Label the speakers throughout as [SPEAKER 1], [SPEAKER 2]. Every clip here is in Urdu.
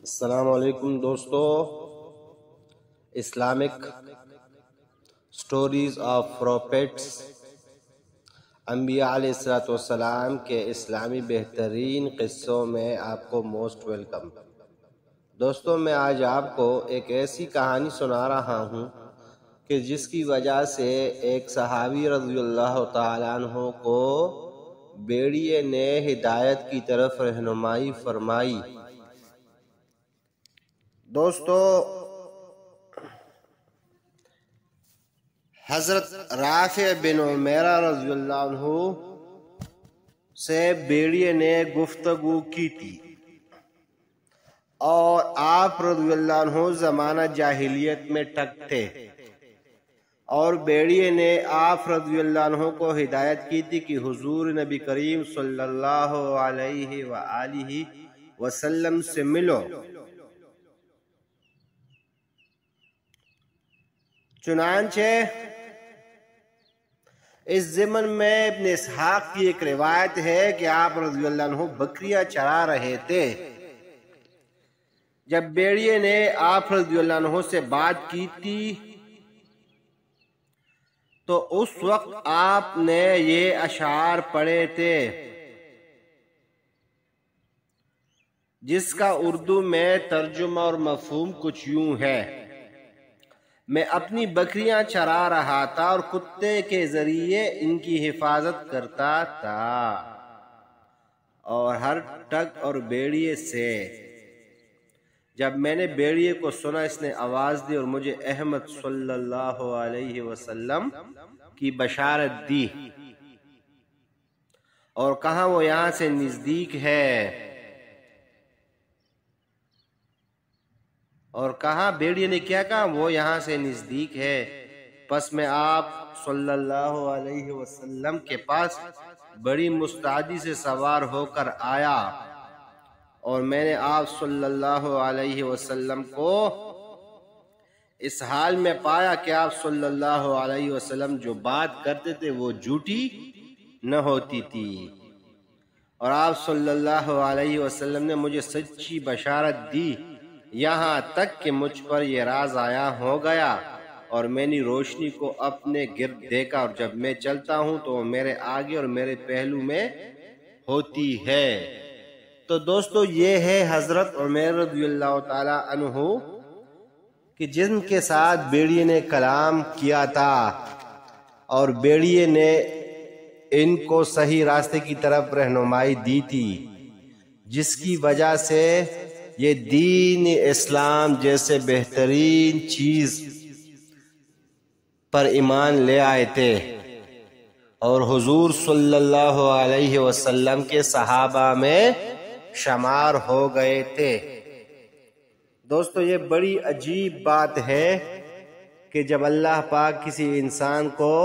[SPEAKER 1] السلام علیکم دوستو، اسلامک سٹوریز آف پروفیٹس انبیاء علیہ السلام کے اسلامی بہترین قصوں میں آپ کو موسٹ ویلکم۔ دوستو، میں آج آپ کو ایک ایسی کہانی سنا رہا ہوں کہ جس کی وجہ سے ایک صحابی رضی اللہ تعالیٰ عنہ کو بیڑیے نے ہدایت کی طرف رہنمائی فرمائی۔ دوستو، حضرت رافع بن عمیرہ رضی اللہ عنہ سے بیڑیے نے گفتگو کی تھی اور آپ رضی اللہ عنہ زمانہ جاہلیت میں ٹک تھے، اور بیڑیے نے آپ رضی اللہ عنہ کو ہدایت کی تھی کہ حضور نبی کریم صلی اللہ علیہ وآلہ وسلم سے ملو۔ چنانچہ اس ضمن میں ابن اسحاق کی ایک روایت ہے کہ آپ رضی اللہ عنہ بکریاں چرا رہے تھے۔ جب بیڑیے نے آپ رضی اللہ عنہ سے بات کی تھی تو اس وقت آپ نے یہ اشعار پڑھے تھے، جس کا اردو میں ترجمہ اور مفہوم کچھ یوں ہے: میں اپنی بکریاں چرا رہا تھا اور کتے کے ذریعے ان کی حفاظت کرتا تھا، اور ہر ٹک اور بیڑیے سے جب میں نے بیڑیے کو سنا، اس نے آواز دی اور مجھے احمد صلی اللہ علیہ وسلم کی بشارت دی اور کہا وہ یہاں سے نزدیک ہے، اور کہا بیڑیے نے کیا کہا؟ وہ یہاں سے نزدیک ہے۔ پس میں آپ صلی اللہ علیہ وسلم کے پاس بڑی مستعدی سے سوار ہو کر آیا، اور میں نے آپ صلی اللہ علیہ وسلم کو اس حال میں پایا کہ آپ صلی اللہ علیہ وسلم جو بات کرتے تھے وہ جھوٹی نہ ہوتی تھی، اور آپ صلی اللہ علیہ وسلم نے مجھے سچی بشارت دی، یہاں تک کہ مجھ پر یہ راز آیا ہو گیا اور میں نے روشنی کو اپنے گرد دیکھا، اور جب میں چلتا ہوں تو وہ میرے آگے اور میرے پہلو میں ہوتی ہے۔ تو دوستو، یہ ہے حضرت عمیر رضی اللہ تعالی عنہ کہ جن کے ساتھ بیڑیے نے کلام کیا تھا، اور بیڑیے نے ان کو صحیح راستے کی طرف رہنمائی دی تھی، جس کی وجہ سے یہ دین اسلام جیسے بہترین چیز پر ایمان لے آئے تھے، اور حضور صلی اللہ علیہ وسلم کے صحابہ میں شمار ہو گئے تھے۔ دوستو، یہ بڑی عجیب بات ہے کہ جب اللہ پاک کسی انسان کو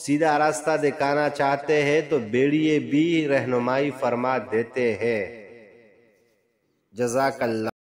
[SPEAKER 1] سیدھا راستہ دکھانا چاہتے ہیں تو بیڑیے بھی رہنمائی فرما دیتے ہیں۔ جزاک اللہ۔